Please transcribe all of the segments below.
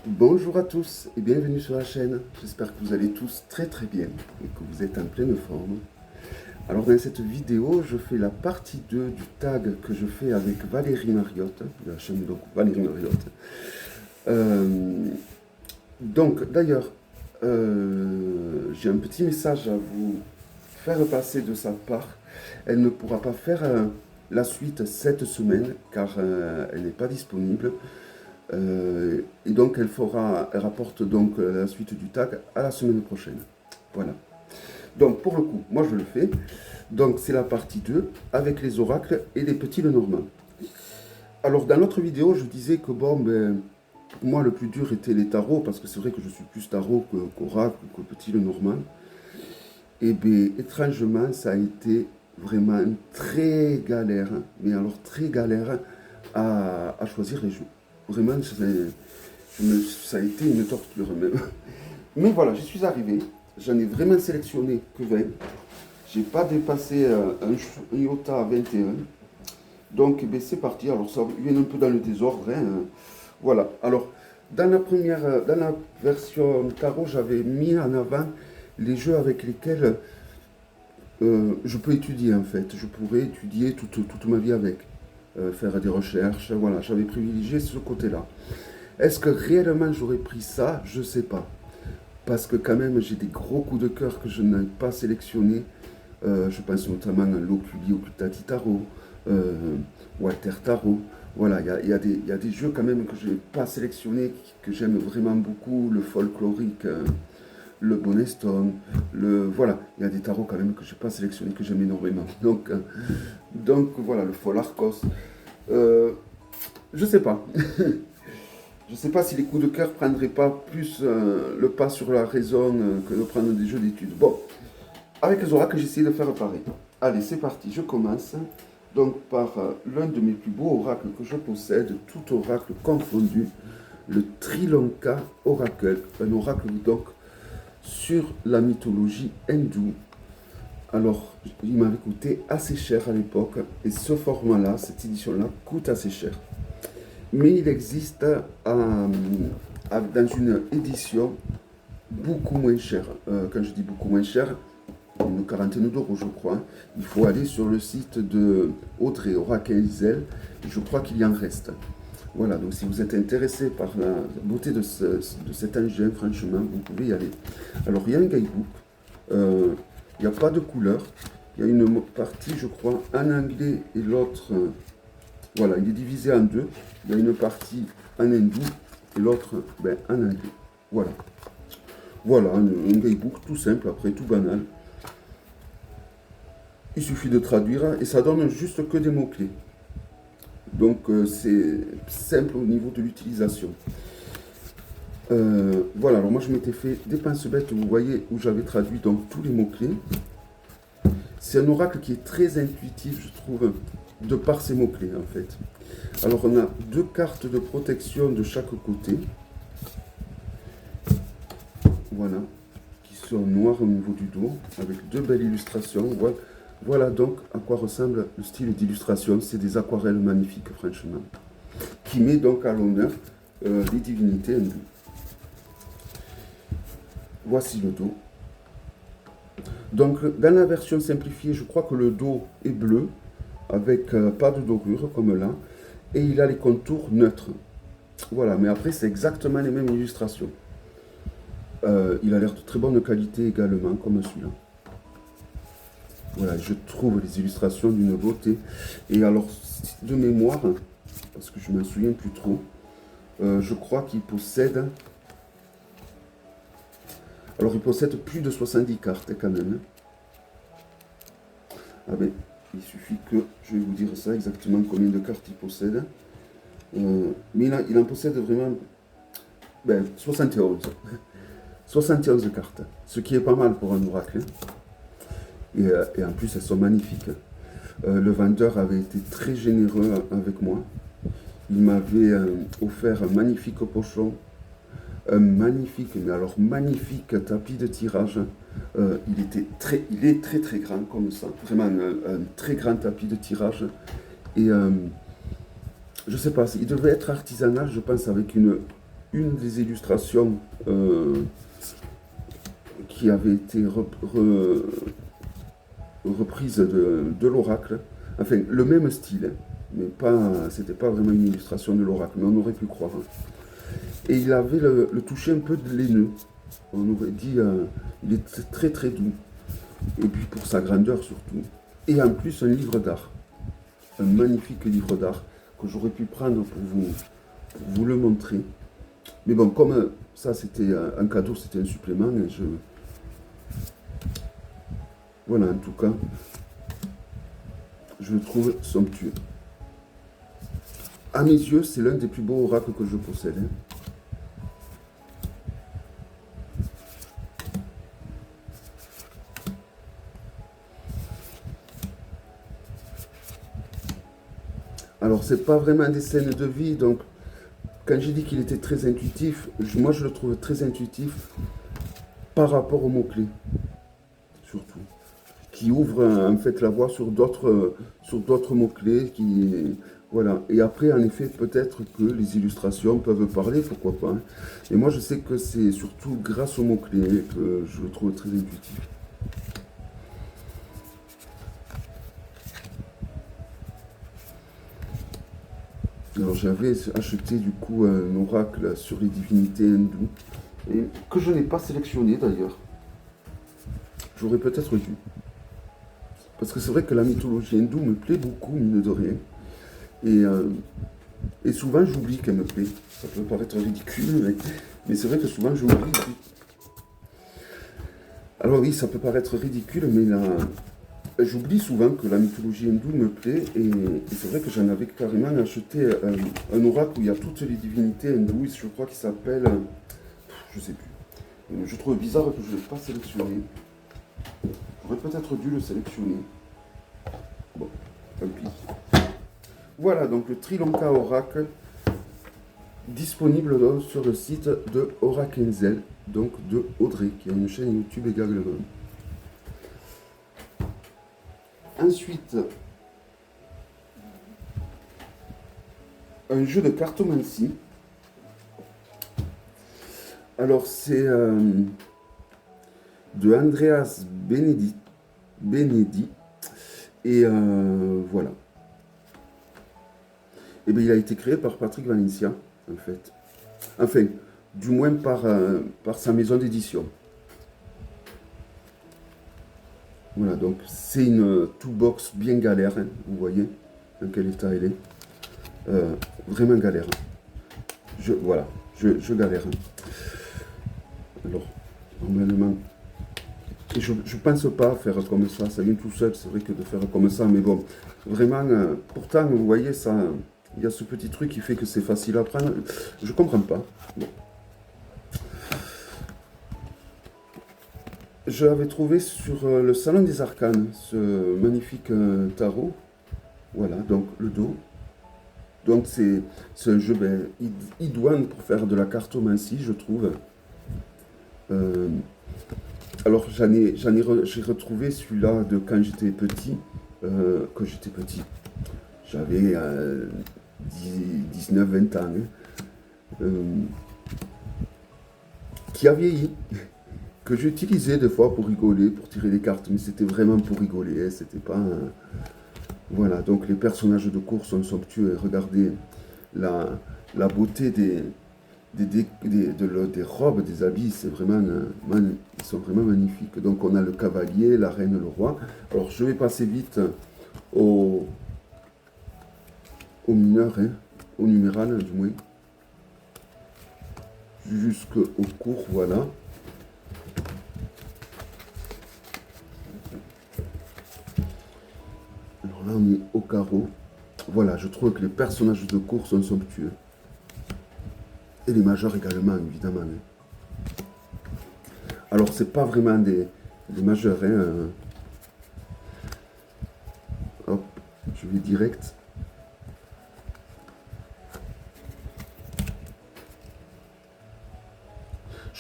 Bonjour à tous et bienvenue sur la chaîne. J'espère que vous allez tous très bien et que vous êtes en pleine forme. Alors dans cette vidéo, je fais la partie 2 du tag que je fais avec Valérie Mariotte, de la chaîne donc Valérie Mariotte. Donc d'ailleurs, j'ai un petit message à vous faire passer de sa part. Elle ne pourra pas faire la suite cette semaine car elle n'est pas disponible. Et donc elle rapporte donc la suite du tag à la semaine prochaine. Voilà. Donc pour le coup, moi je le fais. Donc c'est la partie 2 avec les oracles et les petits Lenormand. Alors dans l'autre vidéo, je disais que bon, ben, moi le plus dur était les tarots, parce que c'est vrai que je suis plus tarot qu'oracle, que petit Lenormand. Et bien étrangement, ça a été vraiment très galère, mais alors très galère à choisir les jeux. Vraiment, ça a été une torture même. Mais voilà, j'y suis arrivé. J'en ai vraiment sélectionné que 20. J'ai pas dépassé un iota à 21. Donc eh c'est parti. Alors ça vient un peu dans le désordre. Hein. Voilà. Alors, dans la version tarot, j'avais mis en avant les jeux avec lesquels je peux étudier en fait. Je pourrais étudier toute ma vie avec. Faire des recherches. Voilà, j'avais privilégié ce côté-là. Est-ce que réellement j'aurais pris ça? Je ne sais pas. Parce que quand même, j'ai des gros coups de cœur que je n'ai pas sélectionnés. Je pense notamment à l'Oculi Occultati Tarot, Walter Tarot. Voilà, il y a des jeux quand même que je n'ai pas sélectionnés, que j'aime vraiment beaucoup. Le folklorique, le Bonestone, voilà, il y a des tarots quand même que je n'ai pas sélectionnés, que j'aime énormément. Donc voilà, le Fol Arcos. Je sais pas. Je ne sais pas si les coups de cœur ne prendraient pas plus le pas sur la raison que de prendre des jeux d'études. Bon, avec les oracles, j'ai essayé de faire pareil. Allez, c'est parti, je commence. Donc par l'un de mes plus beaux oracles que je possède, tout oracle confondu, le Trilonka Oracle. Un oracle donc sur la mythologie hindoue. Alors, il m'avait coûté assez cher à l'époque, et ce format-là, cette édition-là, coûte assez cher. Mais il existe dans une édition beaucoup moins chère. Quand je dis beaucoup moins chère, une quarantaine d'euros, je crois. Il faut aller sur le site de Audrey Oracle-Isel, et je crois qu'il y en reste. Voilà, donc si vous êtes intéressé par la beauté de cet engin, franchement, vous pouvez y aller. Alors, il y a un guidebook. Il n'y a pas de couleur. Il y a une partie, je crois, en anglais et l'autre... voilà, il est divisé en deux. Il y a une partie en hindou et l'autre en anglais. Voilà. Voilà, un guidebook tout simple, après tout banal. Il suffit de traduire et ça donne juste que des mots-clés. Donc c'est simple au niveau de l'utilisation. Voilà, alors moi je m'étais fait des pinces bêtes, vous voyez, où j'avais traduit donc tous les mots-clés. C'est un oracle qui est très intuitif, je trouve, de par ses mots-clés en fait. Alors on a deux cartes de protection de chaque côté. Voilà, qui sont noires au niveau du dos, avec deux belles illustrations. Voilà donc à quoi ressemble le style d'illustration. C'est des aquarelles magnifiques, franchement. Qui met donc à l'honneur les divinités hindoues. Voici le dos. Donc, dans la version simplifiée, je crois que le dos est bleu, avec pas de dorure, comme là, et il a les contours neutres. Voilà, mais après, c'est exactement les mêmes illustrations. Il a l'air de très bonne qualité également, comme celui-là. Voilà, je trouve les illustrations d'une beauté. Et alors, de mémoire, parce que je ne me souviens plus trop, je crois qu'il possède... Alors, il possède plus de 70 cartes, quand même. Ah ben, il suffit que... Je vais vous dire ça, exactement combien de cartes il possède. Mais il en possède vraiment... 71. 71 cartes. Ce qui est pas mal pour un oracle. Et en plus, elles sont magnifiques. Le vendeur avait été très généreux avec moi. Il m'avait offert un magnifique pochon un magnifique, mais alors magnifique tapis de tirage. Il est très très grand comme ça, vraiment un très grand tapis de tirage. Et je sais pas, il devait être artisanal, je pense, avec une des illustrations qui avait été reprise de l'oracle. Enfin, le même style, hein, mais pas, c'était pas vraiment une illustration de l'oracle, mais on aurait pu croire. Et il avait le toucher un peu de laineux. On aurait dit, il est très très doux. Et puis pour sa grandeur surtout. Et en plus, un livre d'art. Un magnifique livre d'art que j'aurais pu prendre pour vous le montrer. Mais bon, comme ça c'était un cadeau, c'était un supplément, et voilà, en tout cas, je le trouve somptueux. À mes yeux, c'est l'un des plus beaux oracles que je possède. Hein. Alors, c'est pas vraiment des scènes de vie, donc quand j'ai dit qu'il était très intuitif, moi je le trouve très intuitif par rapport aux mots-clés, surtout. Qui ouvre en fait la voie sur d'autres mots-clés. Voilà. Et après, en effet, peut-être que les illustrations peuvent parler, pourquoi pas. Hein. Et moi, je sais que c'est surtout grâce aux mots-clés que je le trouve très intuitif. Alors, j'avais acheté du coup un oracle sur les divinités hindoues, et que je n'ai pas sélectionné d'ailleurs. J'aurais peut-être dû. Parce que c'est vrai que la mythologie hindoue me plaît beaucoup, mine de rien. Et souvent, j'oublie qu'elle me plaît. Ça peut paraître ridicule, mais c'est vrai que souvent, j'oublie. Alors oui, ça peut paraître ridicule, mais j'oublie souvent que la mythologie hindoue me plaît. Et c'est vrai que j'en avais carrément acheté un oracle où il y a toutes les divinités hindoues. Je crois qu'il s'appelle... je sais plus. Je trouve bizarre que je ne l'ai pas sélectionné. J'aurais peut-être dû le sélectionner. Bon, tant pis. Voilà, donc le Trilanka Oracle, disponible donc sur le site de Orakenzel, donc de Audrey, qui a une chaîne YouTube également. Ensuite, un jeu de cartomancie. Alors, c'est de Andreas Benedi. Et voilà. Et bien, il a été créé par Patrick Valencia, en fait. Enfin, du moins par sa maison d'édition. Voilà, donc c'est une toolbox bien galère, hein, vous voyez dans quel état elle est. Vraiment galère. Voilà, je galère. Alors, normalement, je ne pense pas faire comme ça vient tout seul, c'est vrai que de faire comme ça, mais bon, vraiment, pourtant, vous voyez, ça, il y a ce petit truc qui fait que c'est facile à prendre. Je comprends pas. Bon. Je l'avais trouvé sur le Salon des Arcanes, ce magnifique tarot. Voilà, donc le dos. Donc c'est un jeu idoine pour faire de la cartomancie, je trouve. Alors j'ai retrouvé celui-là de quand j'étais petit. Quand j'étais petit. J'avais 19-20 ans. Hein, qui a vieilli. Que j'utilisais des fois pour rigoler, pour tirer des cartes, mais c'était vraiment pour rigoler, hein, c'était pas... Voilà, donc les personnages de course sont somptueux, regardez la beauté des robes, des habits, c'est vraiment, ils sont vraiment magnifiques. Donc on a le cavalier, la reine, le roi. Alors je vais passer vite au mineur, hein, au numéral du moins, jusqu'au cours, voilà. Là, on est au carreau. Voilà, je trouve que les personnages de course sont somptueux. Et les majeurs également, évidemment. Alors, c'est pas vraiment des majeurs. Hein. Hop, je vais direct.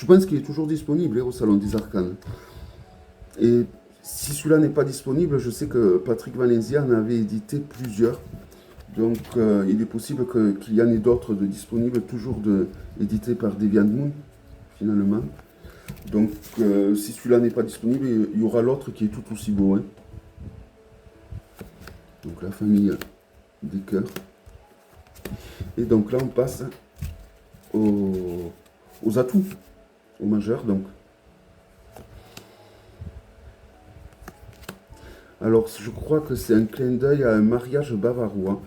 Je pense qu'il est toujours disponible au Salon des Arcanes. Et si celui-là n'est pas disponible, je sais que Patrick Valencia en avait édité plusieurs. Donc il est possible qu'il y en ait d'autres de disponibles, toujours édités par DeviantMoon, finalement. Donc si celui-là n'est pas disponible, il y aura l'autre qui est tout aussi beau. Hein. Donc la famille des cœurs. Et donc là on passe aux atouts, aux majeurs donc. Alors je crois que c'est un clin d'œil à un mariage bavarois.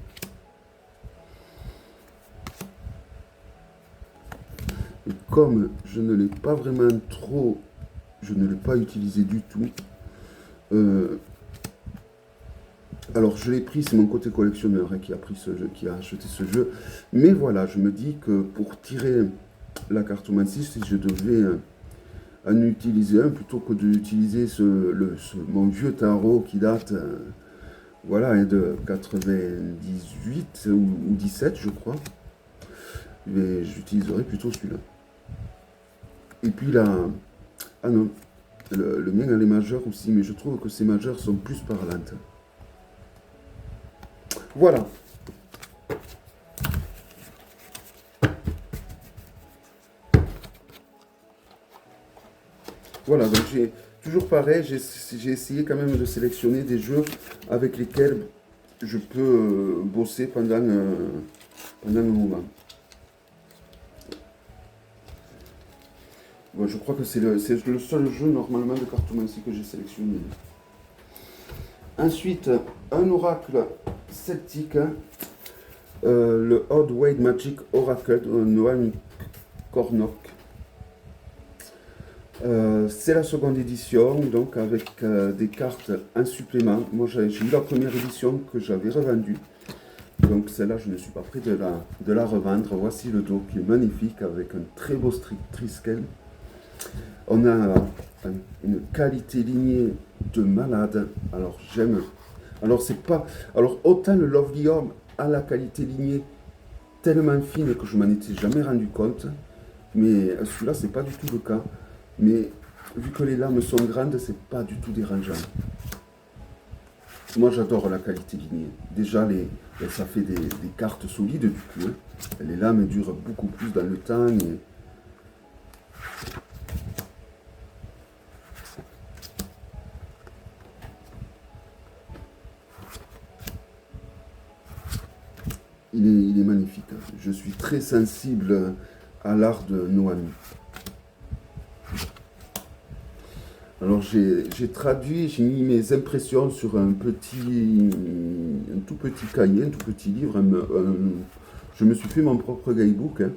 Et comme je ne l'ai pas vraiment trop, je ne l'ai pas utilisé du tout. Alors je l'ai pris, c'est mon côté collectionneur qui a pris ce jeu, qui a acheté ce jeu. Mais voilà, je me dis que pour tirer la cartomancie, si je devais en utiliser un, plutôt que d'utiliser mon vieux tarot qui date voilà, de 98 ou 17 je crois, mais j'utiliserai plutôt celui-là. Et puis là, ah non, le mien a les majeurs aussi, mais je trouve que ces majeurs sont plus parlantes. Voilà. Voilà, donc j'ai toujours pareil, j'ai essayé quand même de sélectionner des jeux avec lesquels je peux bosser pendant un moment. Bon, je crois que c'est le seul jeu normalement de cartomancie que j'ai sélectionné. Ensuite, un oracle celtique, le Odd Wade Magic Oracle de Noam Kornok. C'est la seconde édition, donc avec des cartes en supplément. Moi j'ai eu la première édition que j'avais revendue. Donc celle-là, je ne suis pas prêt de la revendre. Voici le dos qui est magnifique avec un très beau triskel. On a une qualité lignée de malade. Alors j'aime. Alors c'est pas. Alors autant le Lovely Orb a la qualité lignée tellement fine que je m'en étais jamais rendu compte. Mais celui-là, c'est pas du tout le cas. Mais vu que les lames sont grandes, c'est pas du tout dérangeant. Moi j'adore la qualité lignée. Déjà ça fait des cartes solides du coup. Hein. Les lames durent beaucoup plus dans le temps. Il est magnifique. Je suis très sensible à l'art de Noami. Alors j'ai traduit, j'ai mis mes impressions sur un tout petit cahier, un tout petit livre. Je me suis fait mon propre guidebook, hein,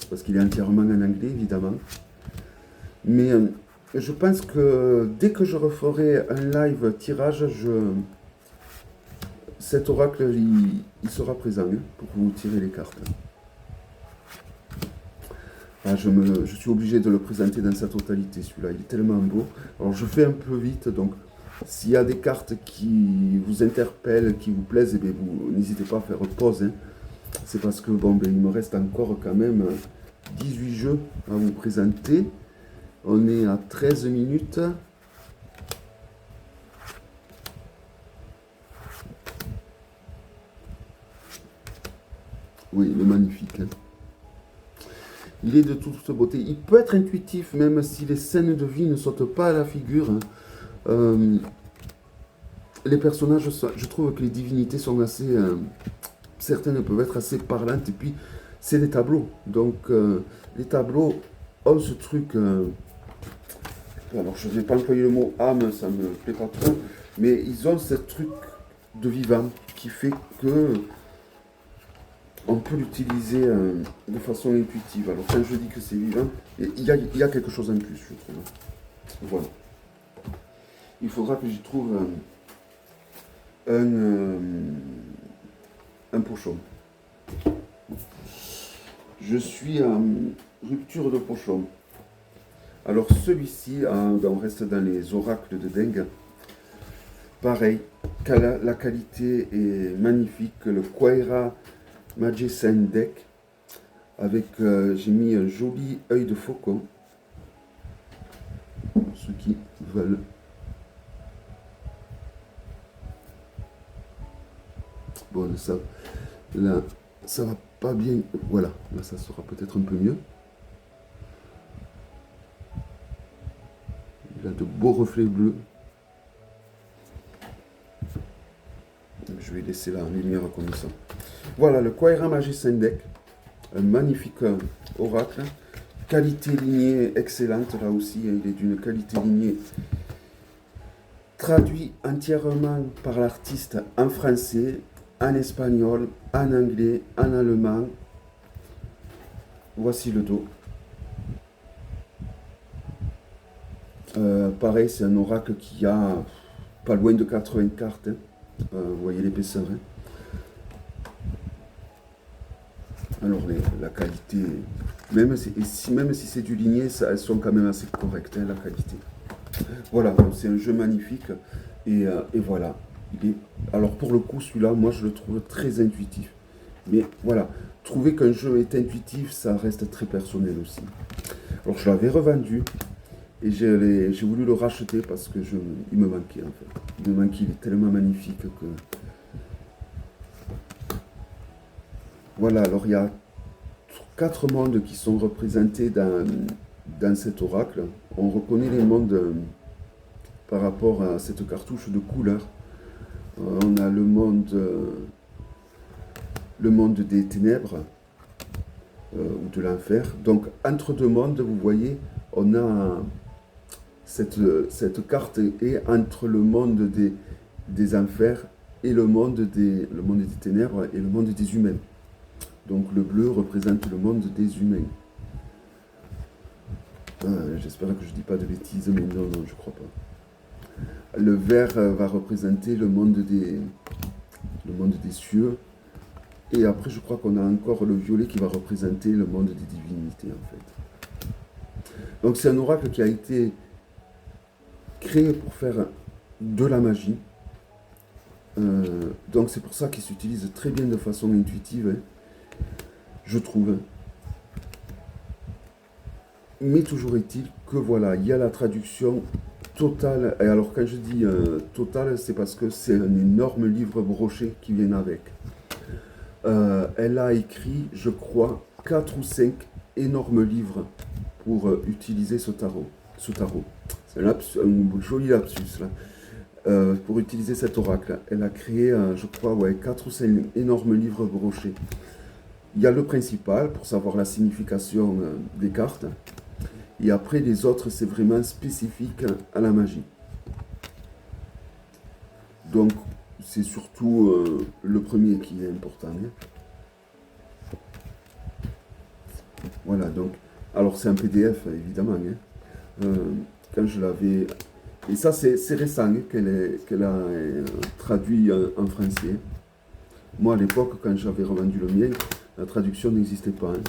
parce qu'il est entièrement en anglais évidemment. Mais je pense que dès que je referai un live tirage, cet oracle il sera présent hein, pour vous tirer les cartes. Ah, je suis obligé de le présenter dans sa totalité, celui-là, il est tellement beau. Alors je fais un peu vite, donc s'il y a des cartes qui vous interpellent, qui vous plaisent, eh bien, vous n'hésitez pas à faire pause. Hein. C'est parce que bon, ben, il me reste encore quand même 18 jeux à vous présenter. On est à 13 minutes. Oui, il est magnifique. Hein. Il est de toute beauté. Il peut être intuitif, même si les scènes de vie ne sautent pas à la figure. Les personnages, je trouve que les divinités sont assez... certaines peuvent être assez parlantes. Et puis, c'est des tableaux. Donc, les tableaux ont ce truc... alors, je ne vais pas employer le mot âme, ça ne me plaît pas trop. Mais ils ont ce truc de vivant qui fait que... on peut l'utiliser de façon intuitive. Alors quand je dis que c'est vivant, il y a quelque chose en plus, je trouve. Voilà. Il faudra que j'y trouve un pochon. Je suis en rupture de pochon. Alors celui-ci, on reste dans les oracles de Deng. Pareil, la qualité est magnifique. Le Quaira Magician Deck avec j'ai mis un joli œil de faucon ceux qui veulent. Bon, ça, là, ça va pas bien. Voilà, là, ça sera peut-être un peu mieux. Il a de beaux reflets bleus. Je vais laisser la lumière comme ça. Voilà, le Quaira Magicien Deck. Un magnifique oracle. Qualité lignée excellente, là aussi. Il est d'une qualité lignée traduit entièrement par l'artiste en français, en espagnol, en anglais, en allemand. Voici le dos. Pareil, c'est un oracle qui a pas loin de 80 cartes. Hein. Vous voyez l'épaisseur. Hein. Alors la qualité, même si c'est du ligné, elles sont quand même assez correctes, hein, la qualité. Voilà, c'est un jeu magnifique. Et voilà. Alors pour le coup, celui-là, moi je le trouve très intuitif. Mais voilà, trouver qu'un jeu est intuitif, ça reste très personnel aussi. Alors je l'avais revendu. Et j'ai voulu le racheter parce que il me manquait en fait. Il me manquait, il est tellement magnifique que... Voilà, alors il y a 4 mondes qui sont représentés dans cet oracle. On reconnaît les mondes par rapport à cette cartouche de couleur. On a le monde des ténèbres ou de l'enfer. Donc entre deux mondes, vous voyez, on a... Cette carte est entre le monde des enfers et le monde des ténèbres et le monde des humains. Donc le bleu représente le monde des humains. J'espère que je ne dis pas de bêtises, mais non, je crois pas. Le vert va représenter le monde des cieux. Et après, je crois qu'on a encore le violet qui va représenter le monde des divinités, en fait. Donc c'est un oracle qui a été créé pour faire de la magie. Donc c'est pour ça qu'il s'utilise très bien de façon intuitive, hein, je trouve. Mais toujours est-il que voilà, il y a la traduction totale. Et alors quand je dis totale, c'est parce que c'est un énorme livre broché qui vient avec. Elle a écrit, je crois, 4 ou 5 énormes livres pour utiliser ce tarot. C'est un joli lapsus là. Pour utiliser cet oracle. Elle a créé, je crois, 4 ou 5 énormes livres brochés. Il y a le principal pour savoir la signification des cartes. Et après, les autres, c'est vraiment spécifique à la magie. Donc, c'est surtout le premier qui est important. Hein. Voilà, donc. Alors, c'est un PDF, évidemment. Hein. Quand je l'avais... Et ça, c'est récent hein, qu'elle a traduit en français. Moi, à l'époque, quand j'avais revendu le mien, la traduction n'existait pas. Hein.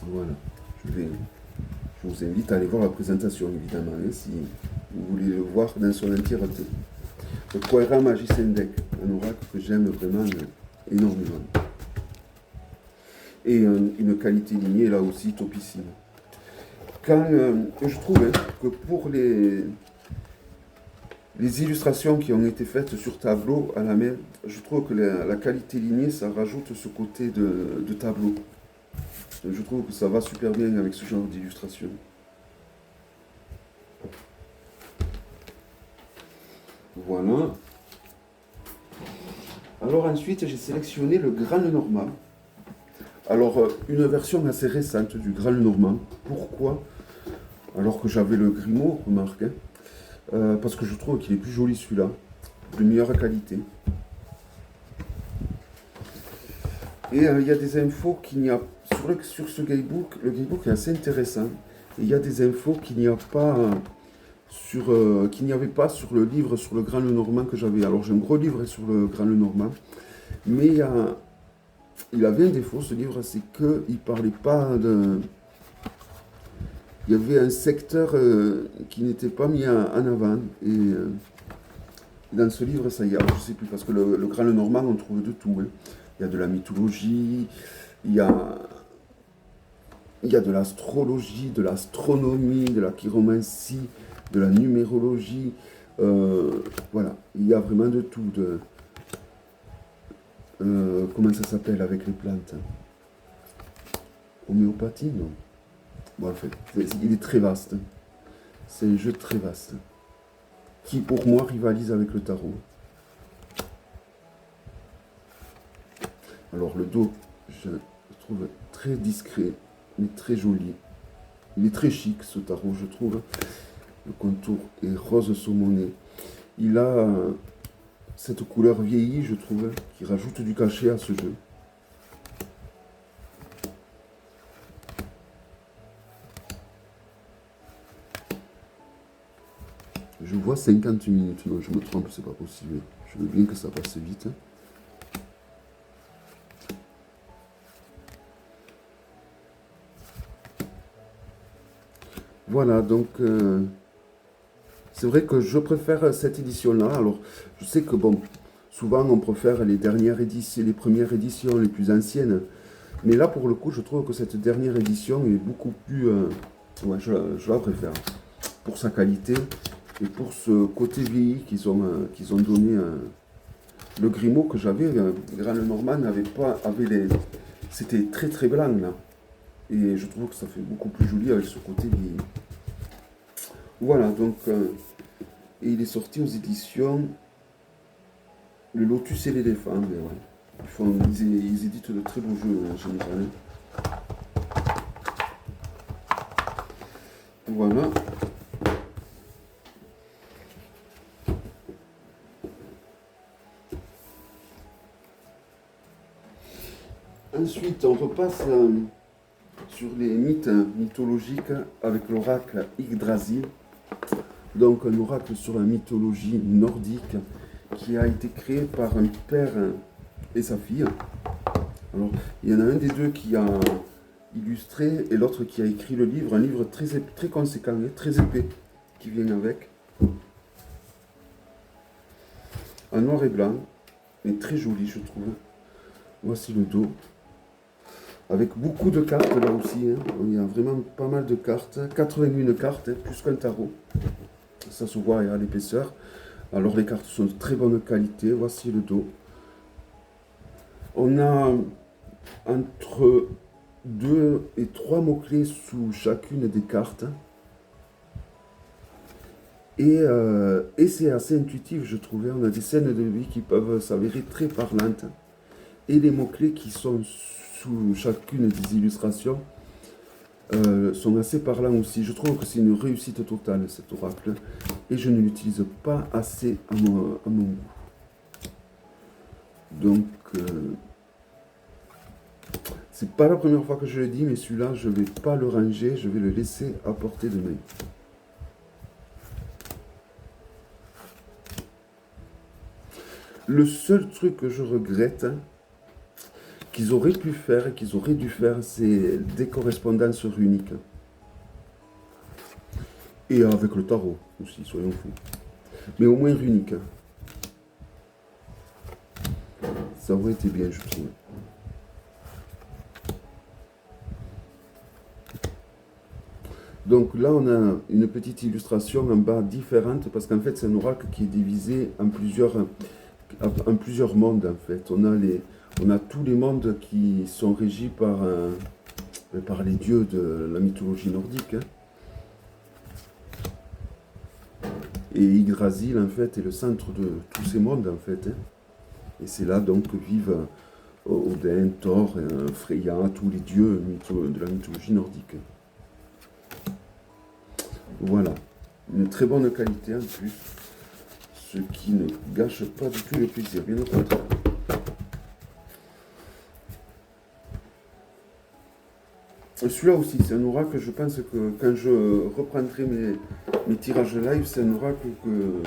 Voilà. Je vous invite à aller voir la présentation, évidemment, hein, si vous voulez le voir dans son entièreté. Le Quaira Magicien Deck, un oracle que j'aime vraiment énormément. Et une qualité lignée, là aussi, topissime. Je trouve hein, que pour les illustrations qui ont été faites sur tableau à la main, je trouve que la qualité lignée, ça rajoute ce côté de tableau. Je trouve que ça va super bien avec ce genre d'illustration. Voilà. Alors ensuite, j'ai sélectionné le Grand Lenormand. Alors, une version assez récente du Grand Lenormand. Pourquoi? Alors que j'avais le Grimaud, remarque. Hein, parce que je trouve qu'il est plus joli celui-là. De meilleure qualité. Et il y a des infos qu'il n'y a sur ce guidebook. Le guidebook est assez intéressant. Et il y a des infos qu'il n'y a pas qu'il n'y avait pas sur le livre sur le Grand Lenormand que j'avais. Alors j'ai un gros livre sur le Grand Lenormand. Mais il avait un défaut ce livre, c'est qu'il ne parlait pas de... Il y avait un secteur qui n'était pas mis en avant. Et dans ce livre, ça y est, alors, je ne sais plus, parce que le Grand Lenormand, on trouve de tout. Hein. Il y a de la mythologie, il y a, il y a de l'astrologie, de l'astronomie, de la chiromancie, de la numérologie. Voilà, il y a vraiment de tout. Comment ça s'appelle avec les plantes? Homéopathie, non. Bon, en fait, il est très vaste. C'est un jeu très vaste. Qui, pour moi, rivalise avec le tarot. Alors, le dos, je le trouve très discret, mais très joli. Il est très chic, ce tarot, je trouve. Le contour est rose saumoné. Il a cette couleur vieillie, je trouve, qui rajoute du cachet à ce jeu. Je vois 50 minutes. Non, je me trompe, c'est pas possible. Je veux bien que ça passe vite. Voilà, donc c'est vrai que je préfère cette édition-là. Alors, je sais que bon, souvent on préfère les dernières éditions, les premières éditions, les plus anciennes. Mais là, pour le coup, je trouve que cette dernière édition est beaucoup plus... ouais, je la préfère. Pour sa qualité et pour ce côté vieilli qu'ils ont donné. Le Grimaud que j'avais, Grand Lenormand, c'était très très blanc là. Et je trouve que ça fait beaucoup plus joli avec ce côté vieilli. Voilà, donc et il est sorti aux éditions Le Lotus et l'éléphant. Mais ouais. Ils éditent de très beaux jeux en général. Voilà. Ensuite, on repasse sur les mythes mythologiques avec l'oracle Yggdrasil. Donc un oracle sur la mythologie nordique qui a été créé par un père et sa fille. Alors, il y en a un des deux qui a illustré et l'autre qui a écrit le livre, un livre très conséquent, très épais, qui vient avec. En noir et blanc, mais très joli je trouve. Voici le dos. Avec beaucoup de cartes là aussi, hein. Il y a vraiment pas mal de cartes, 81 cartes, hein, plus qu'un tarot. Ça se voit à l'épaisseur. Alors les cartes sont de très bonne qualité, voici le dos. On a entre 2 et 3 mots-clés sous chacune des cartes. Et c'est assez intuitif, je trouvais. On a des scènes de vie qui peuvent s'avérer très parlantes. Et les mots-clés qui sont sous chacune des illustrations sont assez parlants aussi. Je trouve que c'est une réussite totale, cet oracle. Et je ne l'utilise pas assez à mon goût. Donc, c'est pas la première fois que je le dis, mais celui-là, je ne vais pas le ranger, je vais le laisser à portée de main. Le seul truc que je regrette, qu'ils auraient pu faire, qu'ils auraient dû faire, c'est des correspondances runiques. Et avec le tarot aussi, soyons fous. Mais au moins runique. Ça aurait été bien, je trouve. Donc là, on a une petite illustration en bas différente, parce qu'en fait, c'est un oracle qui est divisé en plusieurs mondes, en fait. On a tous les mondes qui sont régis par les dieux de la mythologie nordique. Hein. Et Yggdrasil, en fait, est le centre de tous ces mondes, en fait. Hein. Et c'est là, donc, que vivent Odin, Thor, Freya, tous les dieux de la mythologie nordique. Voilà. Une très bonne qualité, en plus. Ce qui ne gâche pas du tout le plaisir, bien au contraire. Celui-là aussi, c'est un oracle, je pense que quand je reprendrai mes tirages live, c'est un oracle que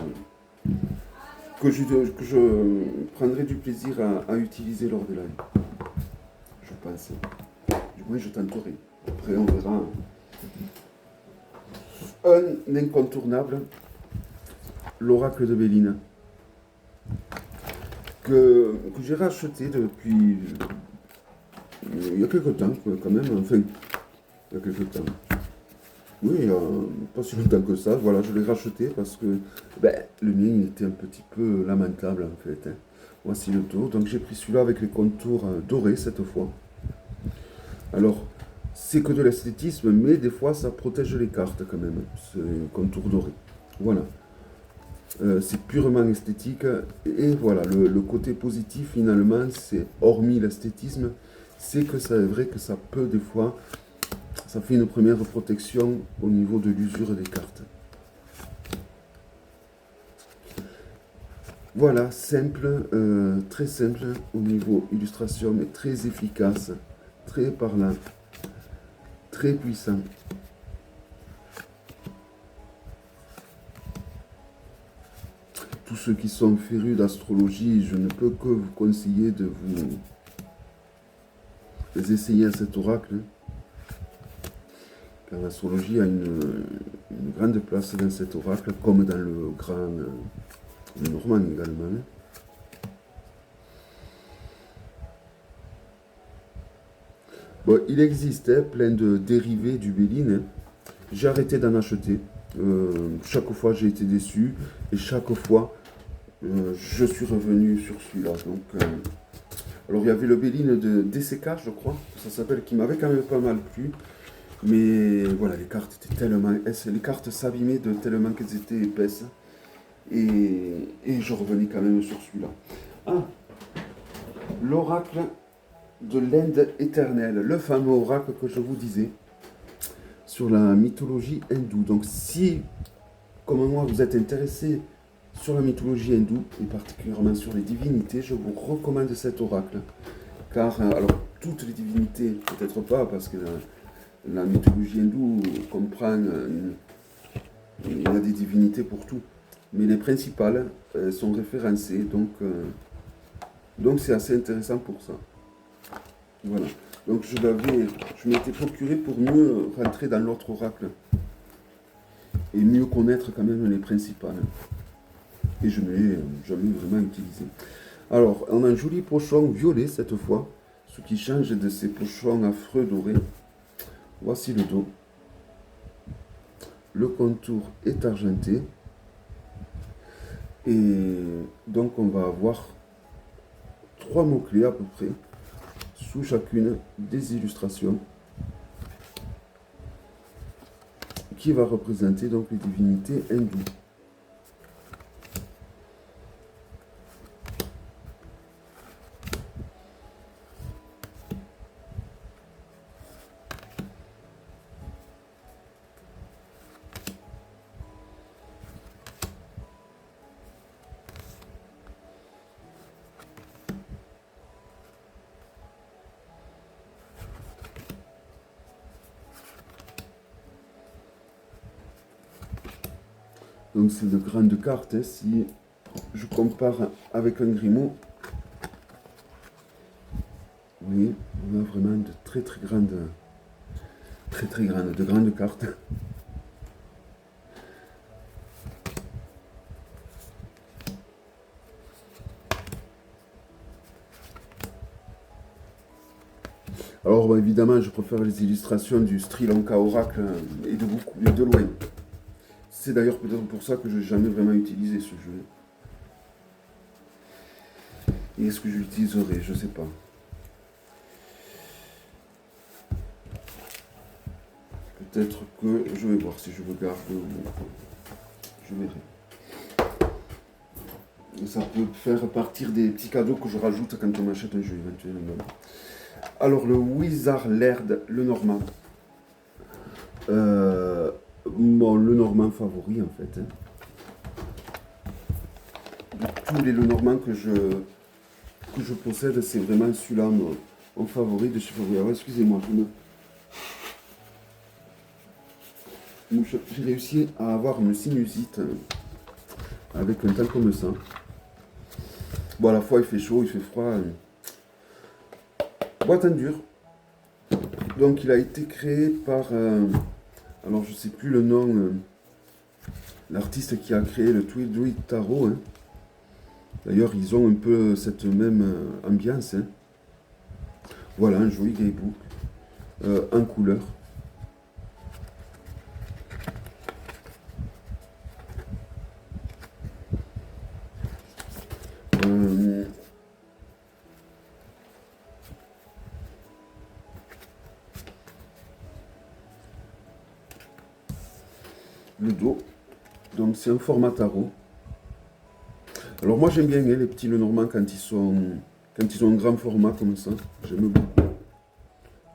je prendrai du plaisir à utiliser lors des lives. Je pense. Du moins, je tenterai. Après, on verra. Un incontournable, l'oracle de Béline, que j'ai racheté depuis il y a quelques temps, quoi, quand même. Enfin, il y a quelques temps. Oui, pas si longtemps que ça. Voilà, je l'ai racheté parce que ben, le mien il était un petit peu lamentable en fait, hein. Voici le dos. Donc j'ai pris celui-là avec les contours dorés cette fois. Alors, c'est que de l'esthétisme, mais des fois ça protège les cartes quand même, ce contour doré. Voilà. C'est purement esthétique. Et voilà, le côté positif finalement, c'est hormis l'esthétisme, c'est que c'est vrai que ça peut des fois, ça fait une première protection au niveau de l'usure des cartes. Voilà, simple, très simple au niveau illustration, mais très efficace, très parlant, très puissant. Tous ceux qui sont férus d'astrologie, je ne peux que vous conseiller de vous essayer à cet oracle, car l'astrologie a une grande place dans cet oracle, comme dans le grand Normand également. Bon, il existe plein de dérivés du Béline. J'ai arrêté d'en acheter. Chaque fois j'ai été déçu et chaque fois je suis revenu sur celui-là. Donc, alors il y avait le Béline de DCK, je crois, ça s'appelle, qui m'avait quand même pas mal plu. Mais voilà, les cartes étaient tellement. Les cartes s'abîmaient de tellement qu'elles étaient épaisses. Et je revenais quand même sur celui-là. Ah, l'oracle de l'Inde éternelle, le fameux oracle que je vous disais sur la mythologie hindoue. Donc si, comme moi, vous êtes intéressé sur la mythologie hindoue, et particulièrement sur les divinités, je vous recommande cet oracle. Car, alors, toutes les divinités, peut-être pas, parce que la mythologie hindoue comprend, il y a des divinités pour tout. Mais les principales sont référencées, donc c'est assez intéressant pour ça. Voilà. Donc je m'étais procuré pour mieux rentrer dans l'autre oracle et mieux connaître quand même les principales. Et je ne l'ai jamais vraiment utilisé. Alors, on a un joli pochon violet cette fois, ce qui change de ces pochons affreux dorés. Voici le dos. Le contour est argenté. Et donc on va avoir 3 mots-clés à peu près, sous chacune des illustrations, qui va représenter donc les divinités hindoues. Donc c'est de grandes cartes, hein. Si je compare avec un Grimaud, oui, on a vraiment de très grandes, de grandes cartes. Alors bah, évidemment, je préfère les illustrations du Sri Lanka Oracle et de loin. C'est d'ailleurs peut-être pour ça que je n'ai jamais vraiment utilisé ce jeu. Et est-ce que je l'utiliserai? Je ne sais pas. Peut-être que je vais voir si je le garde ou je verrai. Et ça peut faire partir des petits cadeaux que je rajoute quand on m'achète un jeu éventuellement. Alors le Wizard Laird, le Normand. Bon, le Normand favori en fait. De tous les Lenormands que je possède, c'est vraiment celui-là mon favori de chez Favori. Alors excusez-moi, j'ai réussi à avoir une sinusite avec un temps comme ça. Bon, à la fois il fait chaud, il fait froid. Boîte en dur. Donc il a été créé par, alors je sais plus le nom, l'artiste qui a créé le Tweedledee Tarot, hein. D'ailleurs, ils ont un peu cette même ambiance, hein. Voilà, un joli greybook en couleur. Euh, le dos, donc c'est un format tarot. Alors moi j'aime bien hein, les petits Lenormand quand ils ont un grand format comme ça, j'aime beaucoup.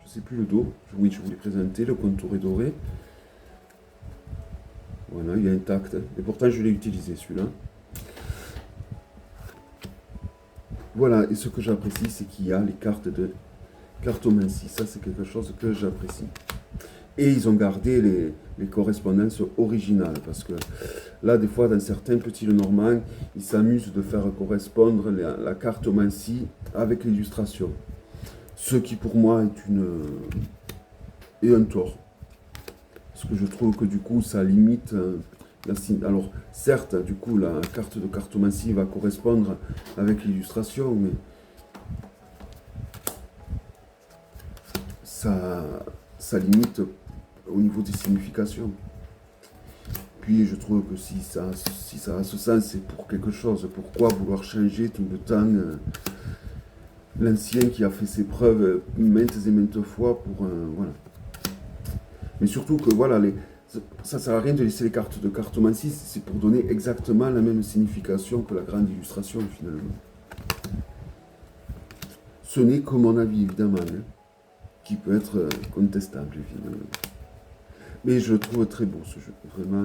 Je sais plus le dos, oui je vous l'ai présenté, le contour est doré. Voilà, il est intact, hein. Et pourtant je l'ai utilisé celui-là. Voilà, et ce que j'apprécie c'est qu'il y a les cartes de cartomancie, ça c'est quelque chose que j'apprécie. Et ils ont gardé les correspondances originales, parce que là, des fois, dans certains petits Lenormand, ils s'amusent de faire correspondre la cartomancie avec l'illustration. Ce qui, pour moi, est un tort. Parce que je trouve que, du coup, ça limite alors, certes, du coup, la carte de cartomancie va correspondre avec l'illustration, mais ça limite au niveau des significations. Puis je trouve que si ça a ce sens, c'est pour quelque chose. Pourquoi vouloir changer tout le temps l'ancien qui a fait ses preuves maintes et maintes fois pour voilà. Mais surtout que voilà, ça sert à rien de laisser les cartes de cartomancie, c'est pour donner exactement la même signification que la grande illustration finalement. Ce n'est que mon avis évidemment, hein, qui peut être contestable évidemment. Mais je le trouve très beau ce jeu, vraiment.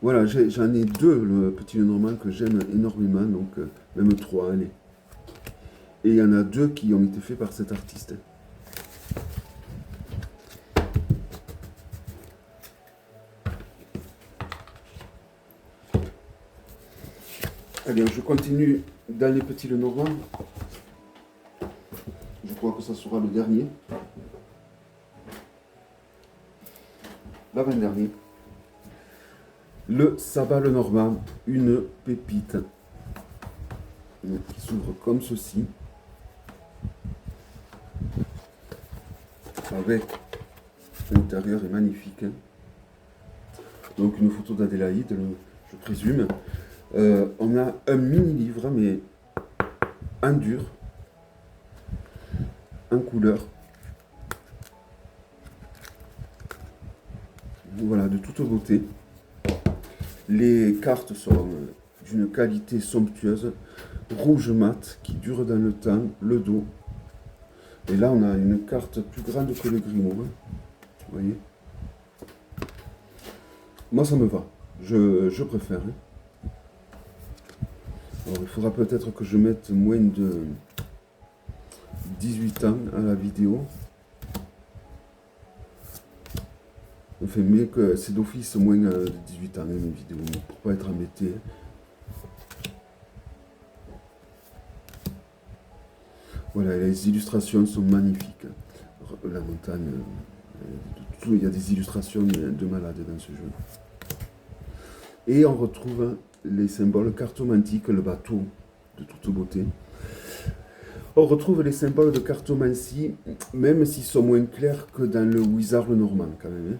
Voilà, j'en ai deux, le petit Lenormand que j'aime énormément, donc même trois, allez. Et il y en a deux qui ont été faits par cet artiste. Allez, je continue dans les petits Lenormand. Je crois que ça sera le dernier. L'avant-dernier. Le Sabbat Lenormand, une pépite. Donc, qui s'ouvre comme ceci. Avec l'intérieur est magnifique. Hein. Donc une photo d'Adélaïde, je présume. On a un mini-livre, mais en dur, en couleur. Voilà, de toute beauté. Les cartes sont d'une qualité somptueuse, rouge mat, qui dure dans le temps, le dos. Et là, on a une carte plus grande que le Grimaud. Hein. Vous voyez? Moi, ça me va. Je préfère. Hein. Alors, il faudra peut-être que je mette moins de 18 ans à la vidéo. Enfin, mais que c'est d'office moins de 18 ans, mes vidéos, pour pas être embêté. Voilà, les illustrations sont magnifiques. La montagne, il y a des illustrations de malades dans ce jeu. Et on retrouve les symboles cartomantiques, le bateau de toute beauté. On retrouve les symboles de cartomancie, même s'ils sont moins clairs que dans le Wizard Lenormand, quand même. Hein.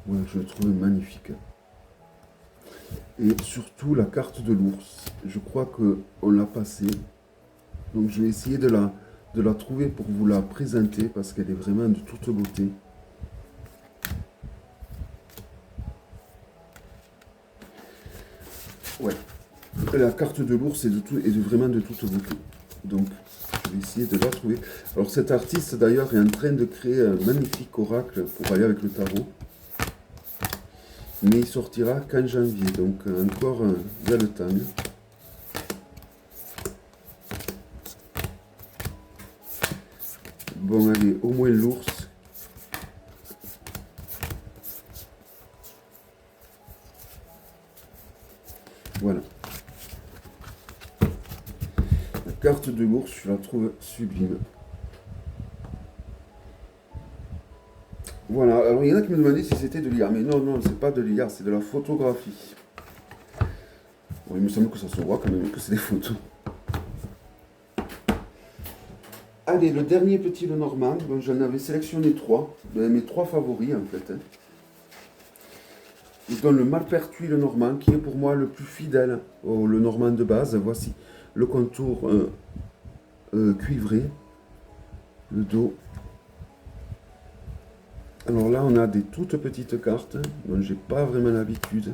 Ouais, je le trouve magnifique. Et surtout la carte de l'ours. Je crois qu'on l'a passée. Donc je vais essayer de la trouver pour vous la présenter parce qu'elle est vraiment de toute beauté. Ouais. La carte de l'ours est vraiment de toute beauté. Donc je vais essayer de la trouver. Alors cet artiste d'ailleurs est en train de créer un magnifique oracle pour aller avec le tarot. Mais il sortira qu'en janvier, donc encore il y a le temps. Bon allez, au moins l'ours. Voilà. La carte de l'ours, je la trouve sublime. Alors, il y en a qui me demandaient si c'était de l'IA. Mais non, non, c'est pas de l'IA, c'est de la photographie. Bon, il me semble que ça se voit quand même, que c'est des photos. Allez, le dernier petit Lenormand, donc j'en avais sélectionné 3, mes 3 favoris en fait. Hein. Je donne le Malpertuis Lenormand, qui est pour moi le plus fidèle au Lenormand de base. Voici le contour cuivré, le dos. Alors là, on a des toutes petites cartes, dont j'ai pas vraiment l'habitude.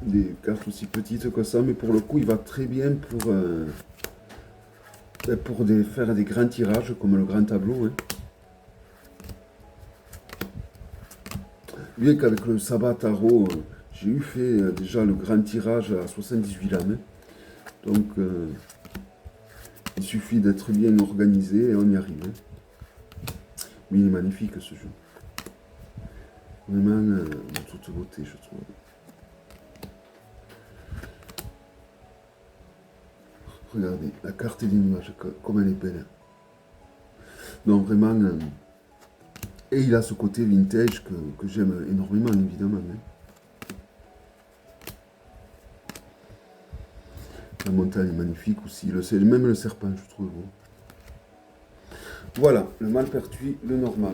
Des cartes aussi petites que ça, mais pour le coup, il va très bien pour faire des grands tirages, comme le grand tableau. Hein. Bien qu'avec le Sabbat Tarot, j'ai eu fait déjà le grand tirage à 78 lames. Donc, il suffit d'être bien organisé et on y arrive. Hein. Mais il est magnifique ce jeu. Vraiment de toute beauté, je trouve. Regardez, la carte et les nuages, comme elle est belle. Donc vraiment, et il a ce côté vintage que j'aime énormément, évidemment. Hein. La montagne est magnifique aussi, même le serpent, je trouve beau. Voilà, le Malpertuis, le normal.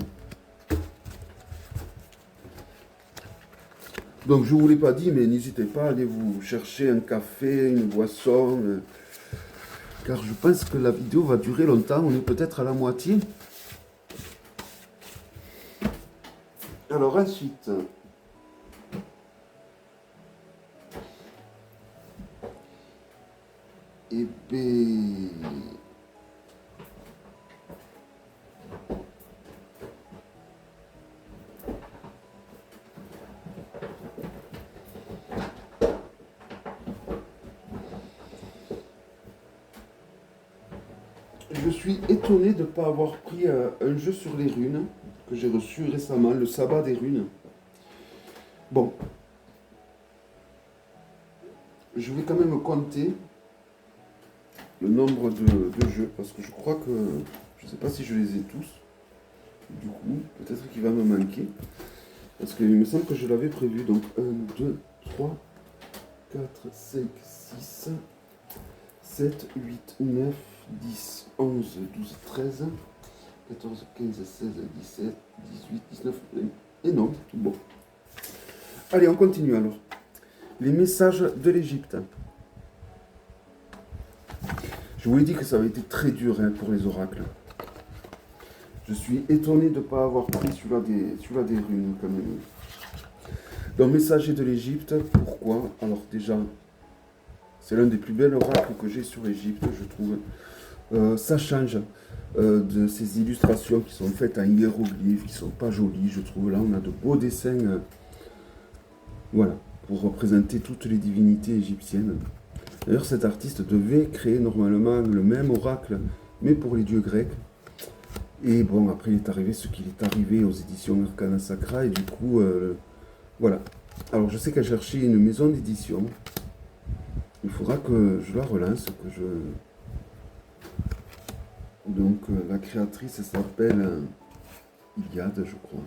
Donc je ne vous l'ai pas dit, mais n'hésitez pas à aller vous chercher un café, une boisson, car je pense que la vidéo va durer longtemps, on est peut-être à la moitié. Alors ensuite, et bien, je suis étonné de ne pas avoir pris un jeu sur les runes que j'ai reçu récemment, le Sabbat des runes. Bon, je vais quand même compter le nombre de jeux, parce que je crois que, je ne sais pas si je les ai tous, du coup, peut-être qu'il va me manquer, parce qu'il me semble que je l'avais prévu, donc 1, 2, 3, 4, 5, 6, 7, 8, 9, 10, 11, 12, 13, 14, 15, 16, 17, 18, 19, et non, bon. Allez, on continue alors. Les messages de l'Égypte. Je vous ai dit que ça avait été très dur hein, pour les oracles. Je suis étonné de ne pas avoir pris celui-là des runes quand même. Donc, messager de l'Égypte, pourquoi? Alors déjà, c'est l'un des plus bels oracles que j'ai sur l'Égypte, je trouve. Ça change de ces illustrations qui sont faites en hiéroglyphes, qui sont pas jolies, je trouve. Là, on a de beaux dessins, voilà, pour représenter toutes les divinités égyptiennes. D'ailleurs, cet artiste devait créer normalement le même oracle, mais pour les dieux grecs. Et bon, après, il est arrivé ce qu'il est arrivé aux éditions Arcana Sacra, et du coup, voilà. Alors, je sais qu'elle cherchait une maison d'édition. Il faudra que je la relance, que je... Donc, la créatrice s'appelle Iliade, je crois.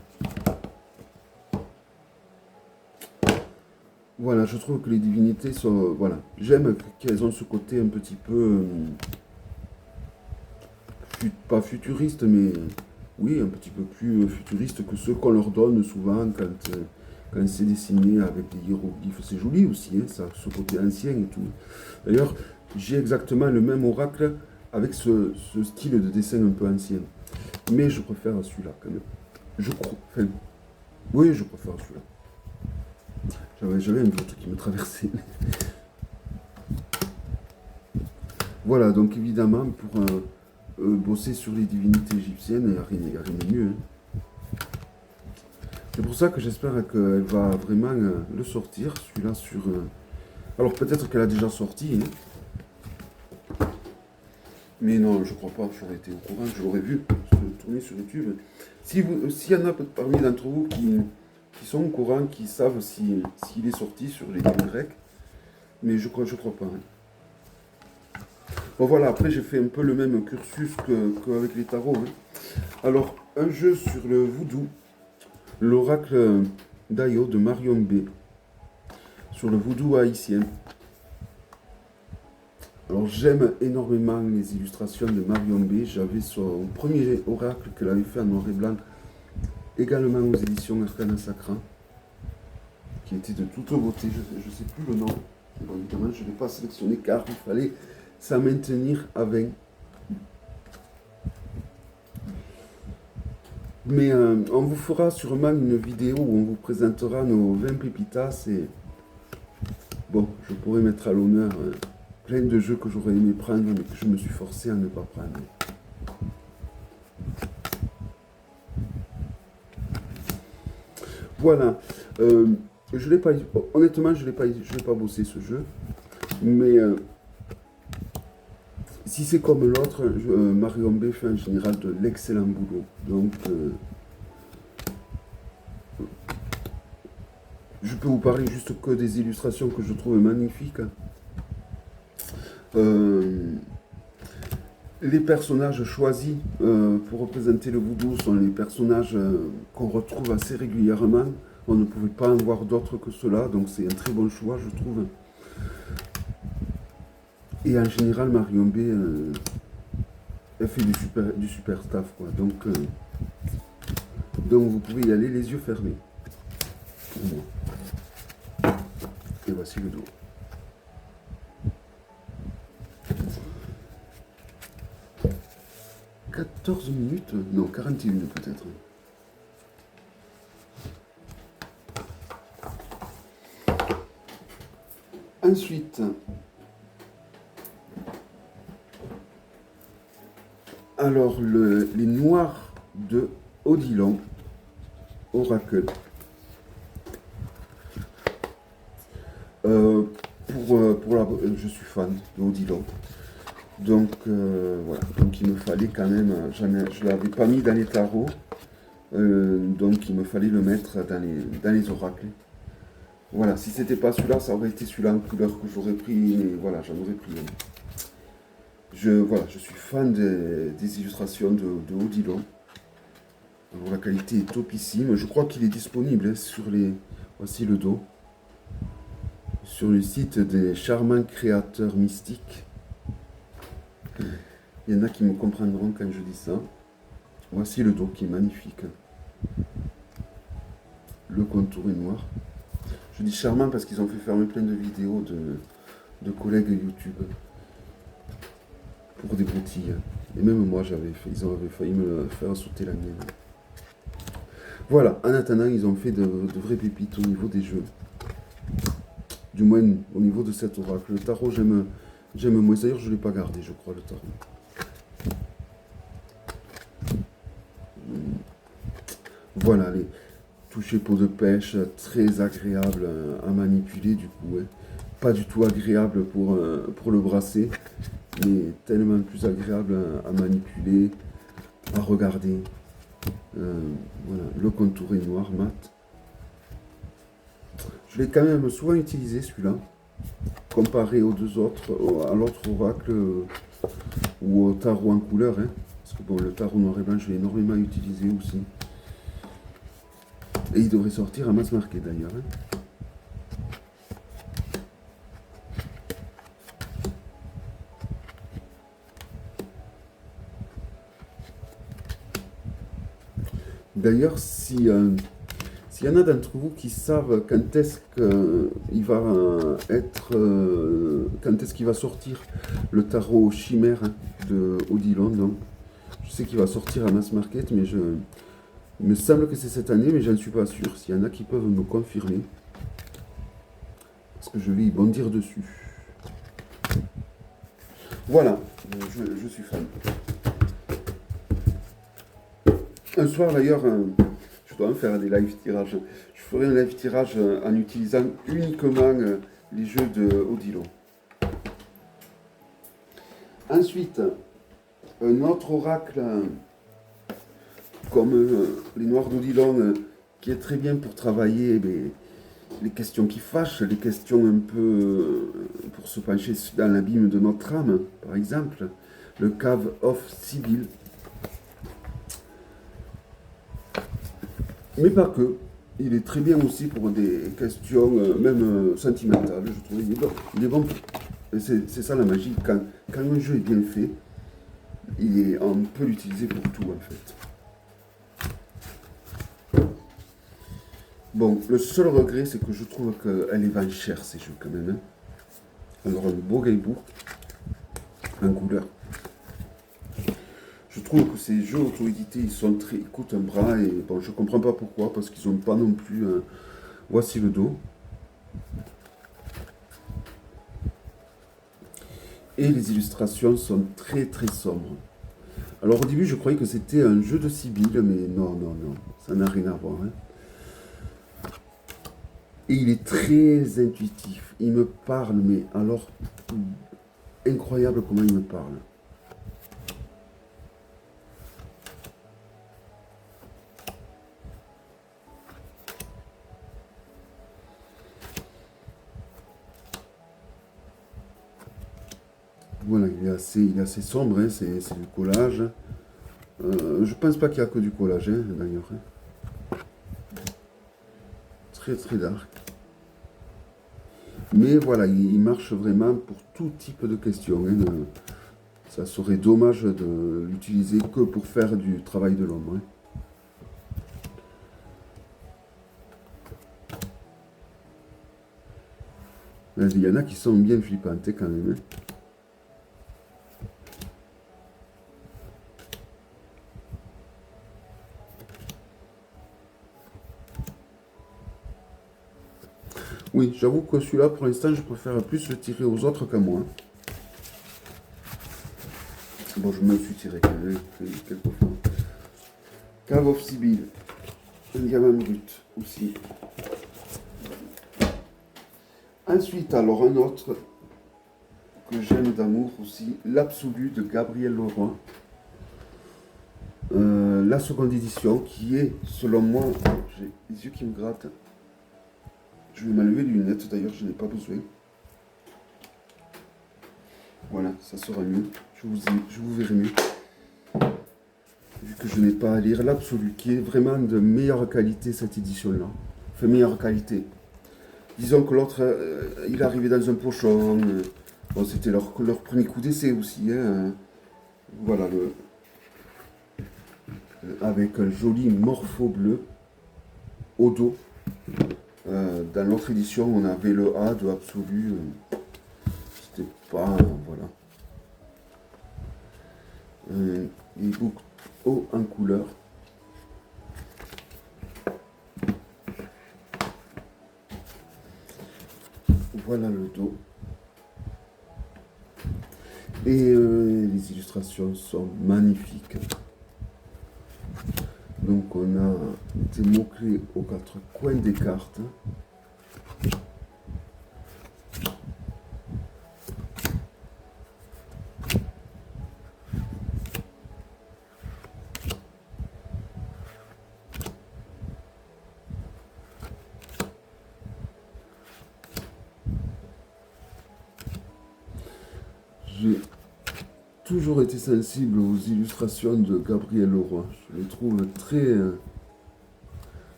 Voilà, je trouve que les divinités sont... Voilà, j'aime qu'elles ont ce côté un petit peu... pas futuriste, mais... Oui, un petit peu plus futuriste que ceux qu'on leur donne souvent quand c'est dessiné avec des hiéroglyphes. C'est joli aussi, hein, ça, ce côté ancien et tout. D'ailleurs, j'ai exactement le même oracle avec ce style de dessin un peu ancien. Mais je préfère celui-là quand même. Je crois. Enfin, oui, je préfère celui-là. J'avais un doute qui me traversait. Voilà, donc évidemment, pour bosser sur les divinités égyptiennes, il n'y a rien de mieux. Hein. C'est pour ça que j'espère qu'elle va vraiment le sortir, celui-là sur... Alors peut-être qu'elle a déjà sorti, hein. Mais non, je crois pas, j'aurais été au courant, je l'aurais vu tourner sur YouTube. S'il y en a parmi d'entre vous qui sont au courant, qui savent s'il est sorti sur les dieux grecs, mais je crois pas. Hein. Bon voilà, après j'ai fait un peu le même cursus qu'avec les tarots. Hein. Alors, un jeu sur le voodoo, l'oracle d'Ayo de Marion B. Sur le voodoo haïtien. Alors j'aime énormément les illustrations de Marion B. J'avais son premier oracle qu'elle avait fait en noir et blanc, également aux éditions Arcana Sacra, qui était de toute beauté, je ne sais plus le nom. Bon, évidemment, je ne l'ai pas sélectionné car il fallait s'en maintenir avec. Mais on vous fera sûrement une vidéo où on vous présentera nos 20 pépitas et bon, je pourrais mettre à l'honneur plein de jeux que j'aurais aimé prendre mais que je me suis forcé à ne pas prendre. Voilà. Je l'ai pas, honnêtement, je l'ai pas bossé ce jeu, mais si c'est comme l'autre, Marion B fait en général de l'excellent boulot. Donc, je peux vous parler juste que des illustrations que je trouve magnifiques. Les personnages choisis pour représenter le voodoo sont les personnages qu'on retrouve assez régulièrement. On ne pouvait pas en voir d'autres que cela, donc c'est un très bon choix, je trouve. Et en général, Marion B, elle fait du super staff, quoi. Donc vous pouvez y aller les yeux fermés. Pour moi. Et voici le dos. « 14 minutes, non, 41 peut-être. Ensuite, alors les noirs de Odilon, Oracle. Je suis fan de Odilon. Donc voilà, donc il me fallait quand même, je ne l'avais pas mis dans les tarots, donc il me fallait le mettre dans les oracles. Voilà, si c'était pas celui-là, ça aurait été celui-là en couleur que j'aurais pris, mais voilà, j'en aurais pris un. Voilà, je suis fan des illustrations de Odilon. Alors la qualité est topissime, je crois qu'il est disponible sur les... Voici le dos. Sur le site des charmants créateurs mystiques. Il y en a qui me comprendront quand je dis ça. Voici le dos qui est magnifique. Le contour est noir. Je dis charmant parce qu'ils ont fait fermer plein de vidéos de collègues YouTube pour des broutilles. Et même moi, ils avaient failli me faire sauter la mienne. Voilà, en attendant, ils ont fait de vraies pépites au niveau des jeux. Du moins, au niveau de cet oracle. Le tarot, j'aime moins. D'ailleurs, je ne l'ai pas gardé, je crois, le tarot. Voilà, les toucher peau de pêche, très agréable à manipuler du coup. Ouais. Pas du tout agréable pour le brasser, mais tellement plus agréable à manipuler, à regarder. Voilà, le contour est noir, mat. Je l'ai quand même souvent utilisé celui-là, comparé aux deux autres, à l'autre oracle ou au tarot en couleur. Hein. Parce que bon, le tarot noir et blanc, je l'ai énormément utilisé aussi. Et il devrait sortir à mass market d'ailleurs. Hein. D'ailleurs, s'il y en a d'entre vous qui savent quand est-ce qu'il va quand est-ce qu'il va sortir le tarot chimère hein, de Odilon, donc je sais qu'il va sortir à mass market, mais il me semble que c'est cette année, mais je ne suis pas sûr. S'il y en a qui peuvent me confirmer, parce que je vais y bondir dessus. Voilà, je suis fan. Un soir d'ailleurs, je dois en faire des live tirages. Je ferai un live tirage en utilisant uniquement les jeux de Odilon. Ensuite, un autre oracle comme les Noirs d'Odilon qui est très bien pour travailler les questions qui fâchent, les questions un peu pour se pencher dans l'abîme de notre âme, par exemple, le Cave of Sibyl. Mais pas que. Il est très bien aussi pour des questions même sentimentales, je trouve. Il est bon. Il est bon. C'est ça la magie. Quand un jeu est bien fait, on peut l'utiliser pour tout en fait. Bon, le seul regret, c'est que je trouve qu'elle les vend cher ces jeux quand même. Hein. Alors un beau gaibou, en couleur. Je trouve que ces jeux auto-édités, ils coûtent un bras et bon, je comprends pas pourquoi, parce qu'ils n'ont pas non plus. Voici le dos. Et les illustrations sont très très sombres. Alors au début, je croyais que c'était un jeu de Sibylle, mais non, non, non, ça n'a rien à voir. Hein. Et il est très intuitif. Il me parle, mais alors incroyable comment il me parle. Voilà, il est assez sombre, hein, c'est du collage. Je pense pas qu'il y a que du collage, hein, d'ailleurs. Hein. Très très dark. Mais voilà, il marche vraiment pour tout type de questions. Hein. Ça serait dommage de l'utiliser que pour faire du travail de l'ombre. Hein. Il y en a qui sont bien flippantes hein, quand même. Hein. Oui, j'avoue que celui-là, pour l'instant, je préfère plus le tirer aux autres qu'à moi. Bon, je me suis tiré quelques fois. Cave of Sibyl. Un diamant brut aussi. Ensuite, alors un autre que j'aime d'amour aussi, l'Absolu de Gabriel Leroy. La seconde édition qui est, selon moi, j'ai les yeux qui me grattent. Je vais m'enlever les lunettes, d'ailleurs, je n'ai pas besoin. Voilà, ça sera mieux. Je vous verrai mieux. Vu que je n'ai pas à lire l'Absolu, qui est vraiment de meilleure qualité, cette édition-là. Enfin, meilleure qualité. Disons que l'autre, il est arrivé dans un pochon. Bon, c'était leur premier coup d'essai aussi. Hein. Voilà, avec un joli morpho bleu au dos. Dans l'autre édition, on avait le A de Absolu. C'était pas. Voilà. E-book haut en couleur. Voilà le dos. Et les illustrations sont magnifiques. Donc on a des mots-clés aux quatre coins des cartes. J'ai toujours été sensible aux illustrations de Gabriel Leroy. Je les trouve très...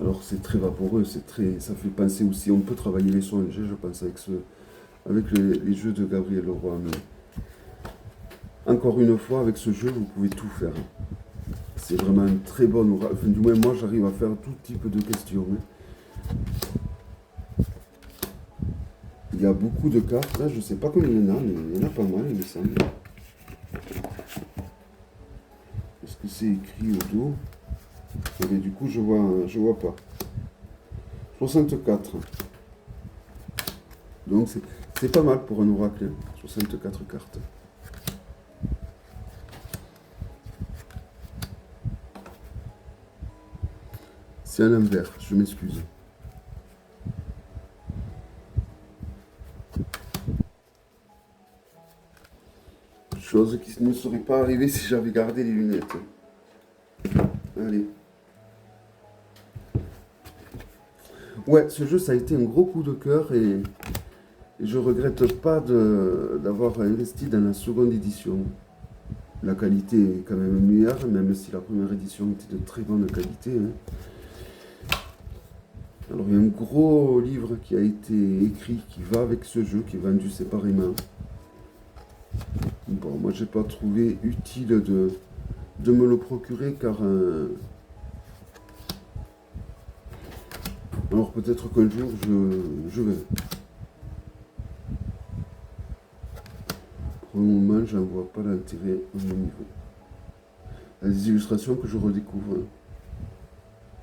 alors c'est très vaporeux, ça fait penser aussi, on peut travailler les songes, je pense, avec les jeux de Gabriel Leroy. Mais encore une fois, avec ce jeu, vous pouvez tout faire. C'est vraiment un très bon ouvrage. Enfin, du moins, moi, j'arrive à faire tout type de questions. Il y a beaucoup de cartes, là, je ne sais pas combien il y en a, mais il y en a pas mal, il me semble. Est-ce que c'est écrit au dos? Et du coup, je vois pas. 64. Donc, c'est pas mal pour un oracle. 64 cartes. C'est à l'envers, je m'excuse. Chose qui ne serait pas arrivée si j'avais gardé les lunettes. Allez. Ouais, ce jeu, ça a été un gros coup de cœur et je regrette pas d'avoir investi dans la seconde édition. La qualité est quand même meilleure, même si la première édition était de très bonne qualité. Hein. Alors il y a un gros livre qui a été écrit, qui va avec ce jeu, qui est vendu séparément. Bon, moi j'ai pas trouvé utile de me le procurer car... alors peut-être qu'un jour je vais. Pour le moment, j'en vois pas l'intérêt au niveau. Il y a des illustrations que je redécouvre.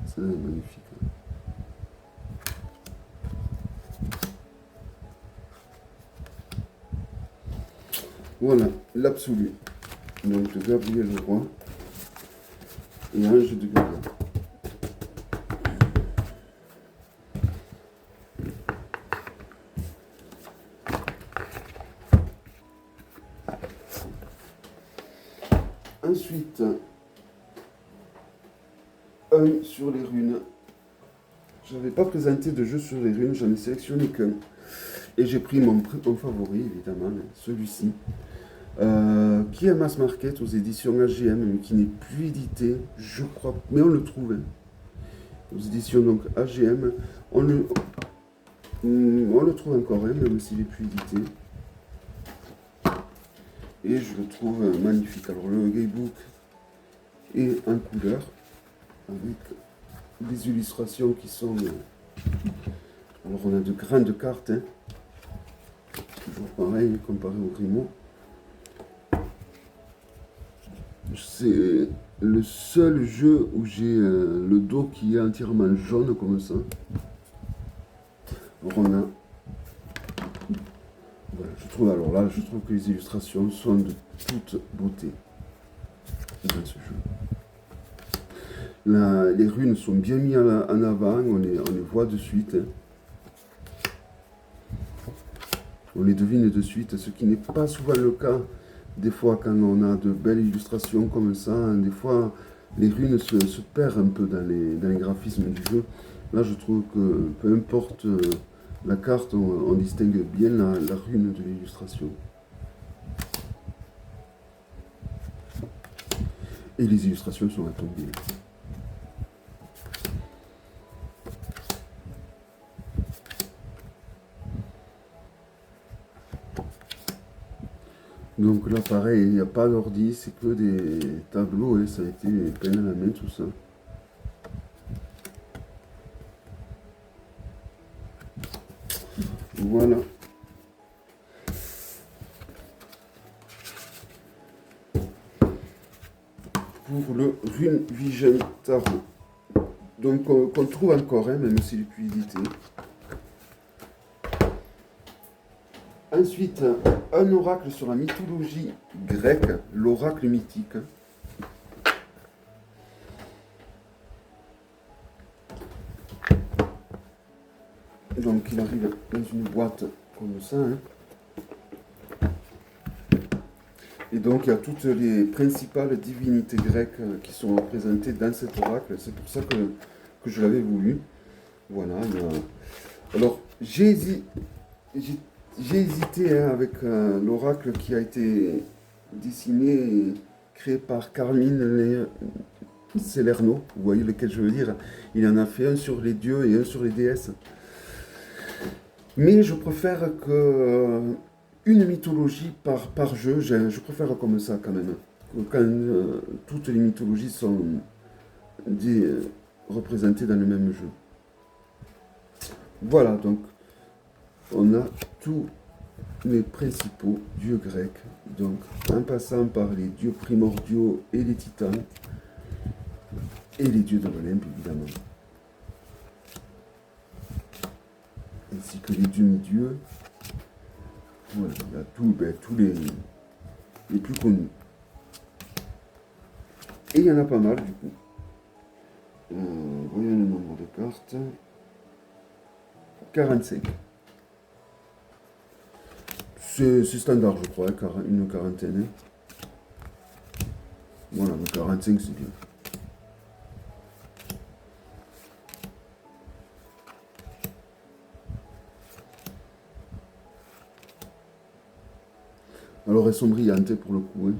C'est magnifique. Voilà, l'absolu. Donc de Gabriel Leroy et Ange de Gauguin. Ensuite, un sur les runes. J'avais pas présenté de jeu sur les runes, j'en ai sélectionné qu'un. Et j'ai pris mon favori, évidemment, celui-ci. Qui est Mass Market aux éditions AGM, mais qui n'est plus édité, je crois, mais on le trouve. Hein. Aux éditions donc AGM, on le trouve encore, hein, même s'il n'est plus édité. Et je le trouve magnifique. Alors le Gaybook est en couleur, avec des illustrations qui sont... alors on a de grandes cartes, hein. Toujours pareil comparé au Grimaud. C'est le seul jeu où j'ai le dos qui est entièrement jaune comme ça. Alors on a... voilà, je trouve que les illustrations sont de toute beauté dans ce jeu. Là, les runes sont bien mises en avant, on les voit de suite. Hein. On les devine de suite, ce qui n'est pas souvent le cas. Des fois, quand on a de belles illustrations comme ça, hein, des fois, les runes se perdent un peu dans les graphismes du jeu. Là, je trouve que peu importe la carte, on distingue bien la rune de l'illustration. Et les illustrations sont à tomber. Donc là, pareil, il n'y a pas d'ordi, c'est que des tableaux, et ça a été peine à la main, tout ça. Voilà. Pour le Rune Vision Tarot. Donc, qu'on trouve encore, hein, même s'il est plus édité. Ensuite, un oracle sur la mythologie grecque, l'oracle mythique. Donc, il arrive dans une boîte comme ça. Hein. Et donc, il y a toutes les principales divinités grecques qui sont représentées dans cet oracle. C'est pour ça que je l'avais voulu. Voilà. Alors, j'ai hésité hein, avec l'oracle qui a été dessiné et créé par Carmine Salerno. Vous voyez lequel je veux dire. Il en a fait un sur les dieux et un sur les déesses. Mais je préfère que une mythologie par jeu, je préfère comme ça quand même. Quand toutes les mythologies sont représentées dans le même jeu. Voilà, donc on a tous les principaux dieux grecs, donc en passant par les dieux primordiaux et les titans, et les dieux de l'Olympe évidemment. Ainsi que les demi-dieux. Voilà, il y a tous les plus connus. Et il y en a pas mal du coup. Voyons le nombre de cartes. 45. C'est standard je crois, une quarantaine. Voilà, 45 c'est bien. Alors elles sont brillantes pour le coup. Hein.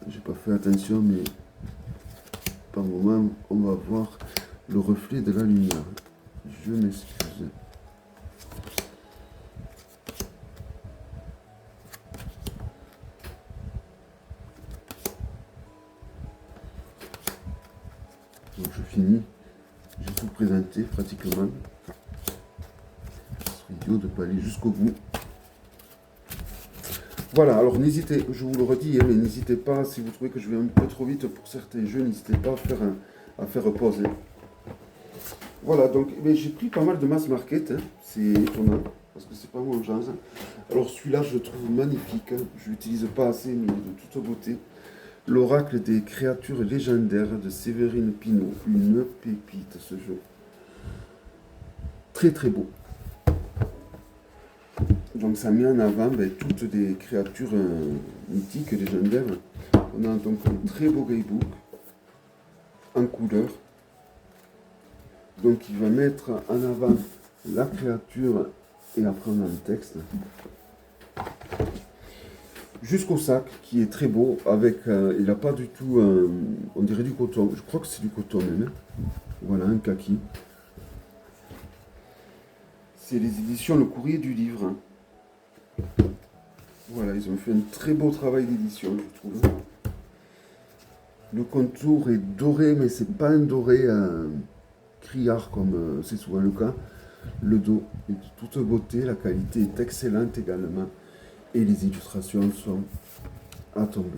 J'ai pas fait attention mais un moment, on va voir le reflet de la lumière. Je m'excuse. Donc je finis. J'ai tout présenté pratiquement. Ce serait idiot de ne pas aller jusqu'au bout. Voilà, alors n'hésitez, je vous le redis, mais n'hésitez pas, si vous trouvez que je vais un peu trop vite pour certains jeux, n'hésitez pas à faire pause. Voilà, donc j'ai pris pas mal de mass market, hein. C'est étonnant, parce que c'est pas mon genre. Alors celui-là, je le trouve magnifique, hein. Je l'utilise pas assez, mais il est de toute beauté. L'oracle des créatures légendaires de Séverine Pinault, une pépite ce jeu. Très très beau. Donc ça met en avant toutes des créatures mythiques, légendaires. On a donc un très beau guidebook en couleur. Donc il va mettre en avant la créature et après on a un texte. Jusqu'au sac qui est très beau avec, il n'a pas du tout, on dirait du coton, je crois que c'est du coton même. Voilà, un kaki. C'est les éditions Le Courrier du Livre. Voilà, ils ont fait un très beau travail d'édition, je trouve. Le contour est doré, mais c'est pas un doré criard comme c'est souvent le cas. Le dos est de toute beauté, la qualité est excellente également. Et les illustrations sont à tomber.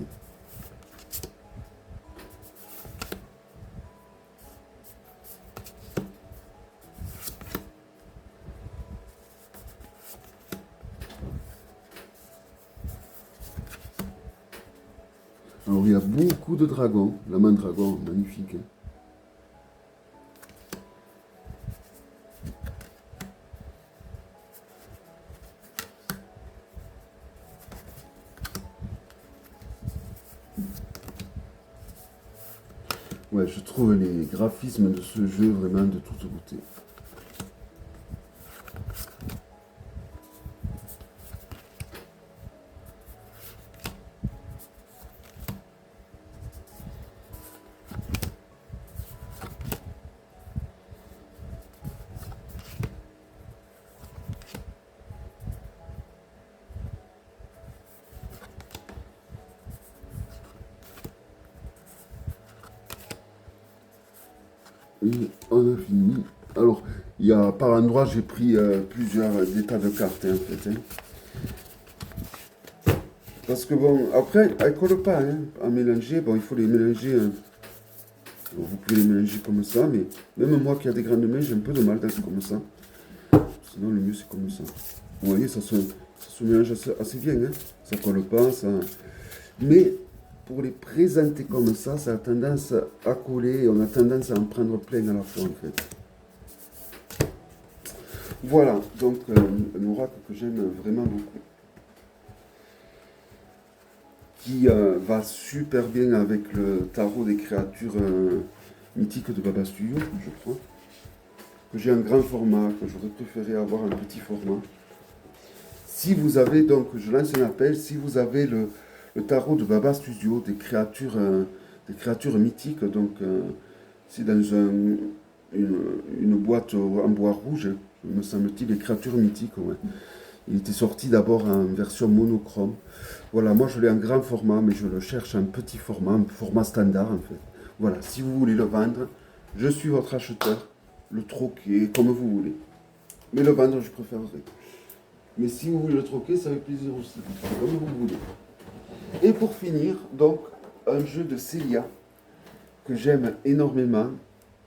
Alors il y a beaucoup de dragons, la main dragon, magnifique. Hein. Ouais, je trouve les graphismes de ce jeu vraiment de toute beauté. Et on a fini. Alors, il y a par endroit, j'ai pris plusieurs états de cartes en fait. Hein. Parce que bon, après, elles ne collent pas hein, à mélanger. Bon, il faut les mélanger. Vous pouvez les mélanger comme ça, mais même moi qui a des grandes mains, j'ai un peu de mal d'être comme ça. Sinon, le mieux c'est comme ça. Vous voyez, ça se mélange assez bien. Hein. Ça colle pas, ça. Mais pour les présenter comme ça a tendance à coller et on a tendance à en prendre plein à la fois en fait. Voilà, donc un oracle que j'aime vraiment beaucoup. Qui va super bien avec le tarot des créatures mythiques de Baba Studio, je crois. Que j'ai un grand format, que j'aurais préféré avoir un petit format. Si vous avez, donc, je lance un appel, si vous avez le tarot de Baba Studio, des créatures mythiques, donc c'est dans une boîte en bois rouge, me semble-t-il, des créatures mythiques, ouais. Il était sorti d'abord en version monochrome. Voilà, moi je l'ai en grand format, mais je le cherche en petit format, un format standard en fait. Voilà, si vous voulez le vendre, je suis votre acheteur, le troquer, comme vous voulez. Mais le vendre, je préférerais. Mais si vous voulez le troquer, ça fait plaisir aussi, comme vous voulez. Et pour finir, donc, un jeu de Célia, que j'aime énormément.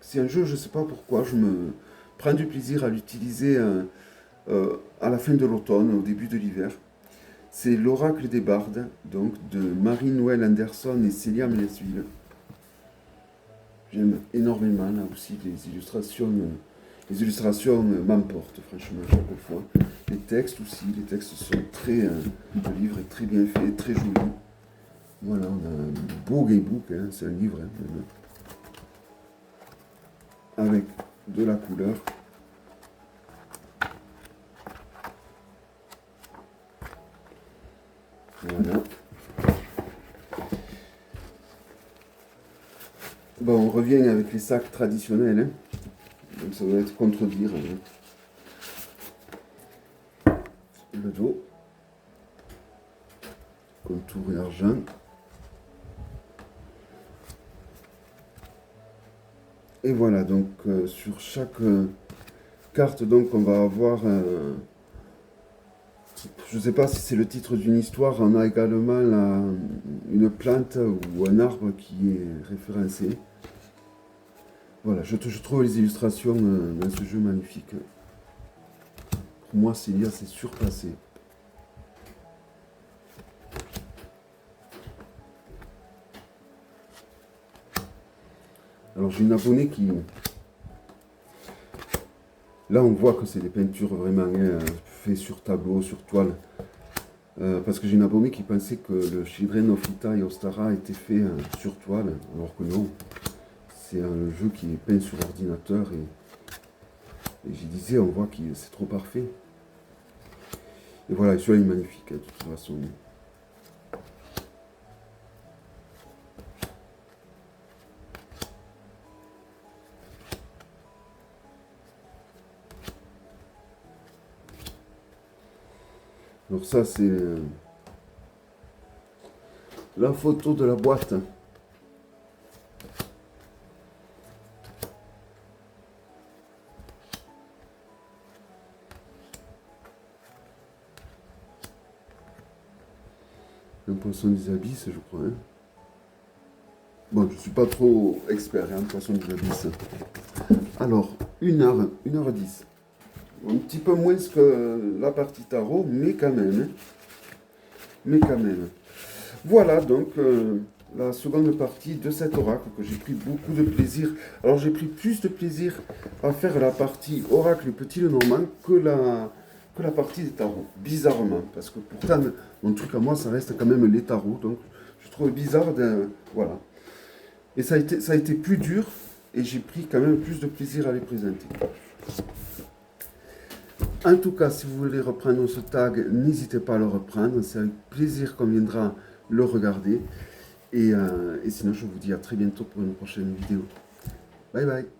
C'est un jeu, je ne sais pas pourquoi, je me prends du plaisir à l'utiliser à la fin de l'automne, au début de l'hiver. C'est l'Oracle des Bardes, donc de Marie-Noël Anderson et Célia Melesville. J'aime énormément, là aussi, les illustrations m'emportent, franchement, à chaque fois. Les textes aussi, les textes sont très, le livre est très bien fait, très joli. Voilà, on a un beau gamebook, hein, c'est un livre, hein, avec de la couleur. Voilà. Bon, on revient avec les sacs traditionnels, hein. Donc ça doit être contredire, hein. Le dos, contour et argent. Et voilà, donc sur chaque carte, donc on va avoir, je ne sais pas si c'est le titre d'une histoire, on a également une plante ou un arbre qui est référencé. Voilà, je trouve les illustrations dans ce jeu magnifiques. Pour moi, Célia s'est surpassée. Alors j'ai une abonnée qui... Là on voit que c'est des peintures vraiment faites sur tableau, sur toile. Parce que j'ai une abonnée qui pensait que le Children of Ita et Ostara était fait sur toile, alors que non. C'est un jeu qui est peint sur ordinateur et j'y disais, on voit que c'est trop parfait. Et voilà, celui-là est magnifique, de toute façon. Alors ça, c'est la photo de la boîte. Un poisson des abysses, je crois. Hein. Bon, je ne suis pas trop expert, hein, poisson des abysses. Alors, 1h10. Un petit peu moins que la partie tarot, mais quand même. Hein. Mais quand même. Voilà donc la seconde partie de cet oracle que j'ai pris beaucoup de plaisir. Alors j'ai pris plus de plaisir à faire la partie oracle petit Lenormand que la partie des tarots. Bizarrement. Parce que pourtant, mon truc à moi, ça reste quand même les tarots. Donc je trouve bizarre de... Voilà. Et ça a été plus dur et j'ai pris quand même plus de plaisir à les présenter. En tout cas, si vous voulez reprendre ce tag, n'hésitez pas à le reprendre. C'est avec plaisir qu'on viendra le regarder. Et sinon, je vous dis à très bientôt pour une prochaine vidéo. Bye bye.